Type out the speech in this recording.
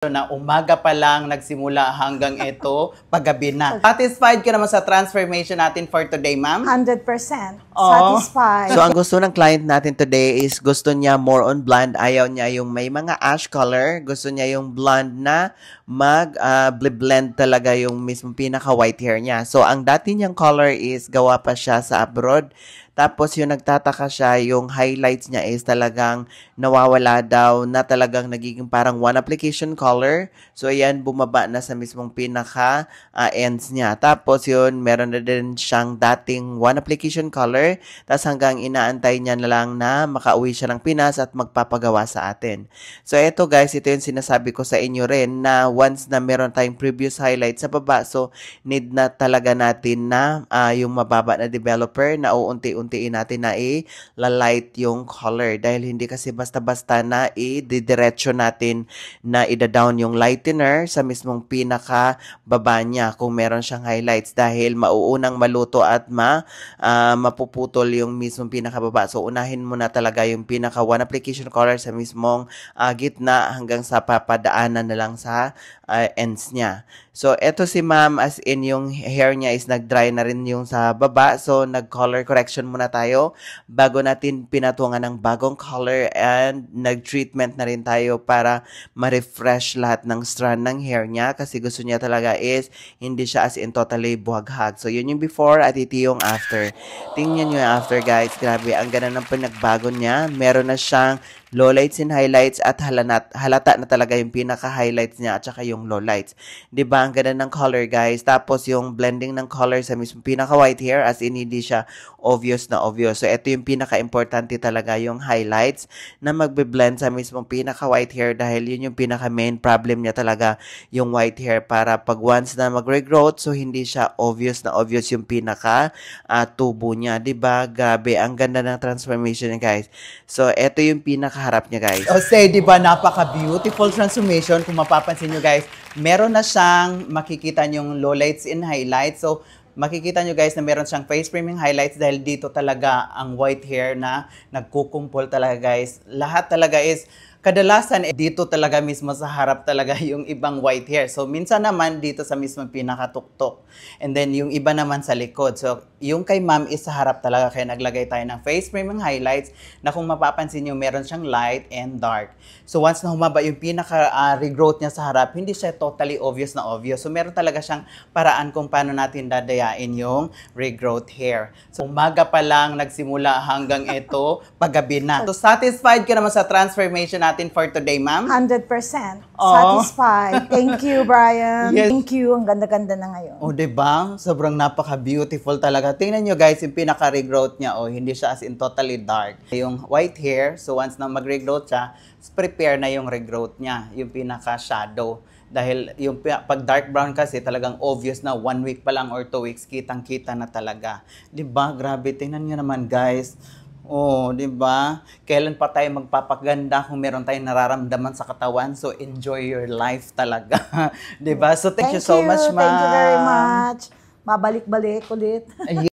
Na umaga pa lang nagsimula hanggang ito paggabi na. Satisfied ka naman sa transformation natin for today, ma'am? 100% satisfied. So, ang gusto ng client natin today is gusto niya more on blonde. Ayaw niya yung may mga ash color. Gusto niya yung blonde na blend talaga yung mismo pinaka-white hair niya. So, ang dati niyang color is gawa pa siya sa abroad. Tapos, yung nagtataka siya, yung highlights niya is talagang nawawala daw na talagang nagiging parang one application color. So, ayan, bumaba na sa mismong pinaka-ends niya. Tapos, yun, meron na din siyang dating one application color. Tapos, hanggang inaantay niya na lang na makauwi siya ng Pinas at magpapagawa sa atin. So, eto guys, ito yung sinasabi ko sa inyo rin na once na meron tayong previous highlight sa baba, so, need na talaga natin na yung mababa na developer na uunti-untiin natin na i-light yung color. Dahil hindi kasi basta-basta na i-diretso natin na ida-down yung lightener sa mismong pinaka-baba niya kung meron siyang highlights. Dahil mauunang maluto at mapuputol yung mismong pinaka-baba. So, unahin mo na talaga yung pinaka-one application color sa mismong gitna hanggang sa papadaanan na lang sa ends niya. So, eto si ma'am, as in yung hair niya is nag-dry na rin yung sa baba. So, nag-color correction muna tayo bago natin pinatungan ng bagong color and nag-treatment na rin tayo para ma-refresh lahat ng strand ng hair niya kasi gusto niya talaga is hindi siya as in totally buhaghag. So, yun yung before at ito yung after. Tingnan nyo yung after guys. Grabe, ang ganda ng pinagbago niya. Meron na siyang lowlights and highlights at halata na talaga yung pinaka-highlights niya at saka yung lowlights. Diba? Ang ganda ng color guys. Tapos yung blending ng color sa mismo pinaka-white hair as in hindi siya obvious na obvious. So ito yung pinaka-importante talaga yung highlights na magbe-blend sa mismo pinaka-white hair dahil yun yung pinaka-main problem niya talaga yung white hair para pag once na mag-regrowth so hindi siya obvious na obvious yung pinaka-tubo niya. Diba? Grabe. Ang ganda ng transformation niya guys. So ito yung harap niya guys. O say, di ba, napaka-beautiful transformation. Kung mapapansin nyo guys, meron na siyang makikita yung lowlights and highlights. So, makikita nyo guys na meron siyang face framing highlights dahil dito talaga ang white hair na nagkukumpol talaga guys. Lahat talaga is kadalasan dito talaga mismo sa harap talaga yung ibang white hair. So, minsan naman dito sa mismo pinakatuktok. And then, yung iba naman sa likod. So, yung kay ma'am is sa harap talaga. Kaya naglagay tayo ng face framing highlights na kung mapapansin nyo, meron siyang light and dark. So, once na humaba yung pinaka-regrowth niya sa harap, hindi siya totally obvious na obvious. So, meron talaga siyang paraan kung paano natin dadayain yung regrowth hair. So, umaga pa lang nagsimula hanggang ito paggabi na. So, satisfied ka naman sa transformation natin for today, ma'am? 100% satisfied. Thank you, Brian. Yes. Thank you. Ang ganda-ganda na ngayon. O, diba? Sobrang napaka-beautiful talaga. Tingnan nyo guys, yung pinaka-regrowth niya, hindi siya as in totally dark. Yung white hair, so once na mag-regrowth siya, prepare na yung regrowth niya, yung pinaka-shadow. Dahil yung pag dark brown kasi talagang obvious na 1 week pa lang or 2 weeks, kitang-kita na talaga. Diba? Grabe, tingnan nyo naman guys. Oh, 'di ba? Kailan pa tayo magpapaganda kung meron tayong nararamdaman sa katawan? So enjoy your life talaga. 'Di ba? So thank you so much, ma'am. Thank you very much. Mabalik-balik ulit.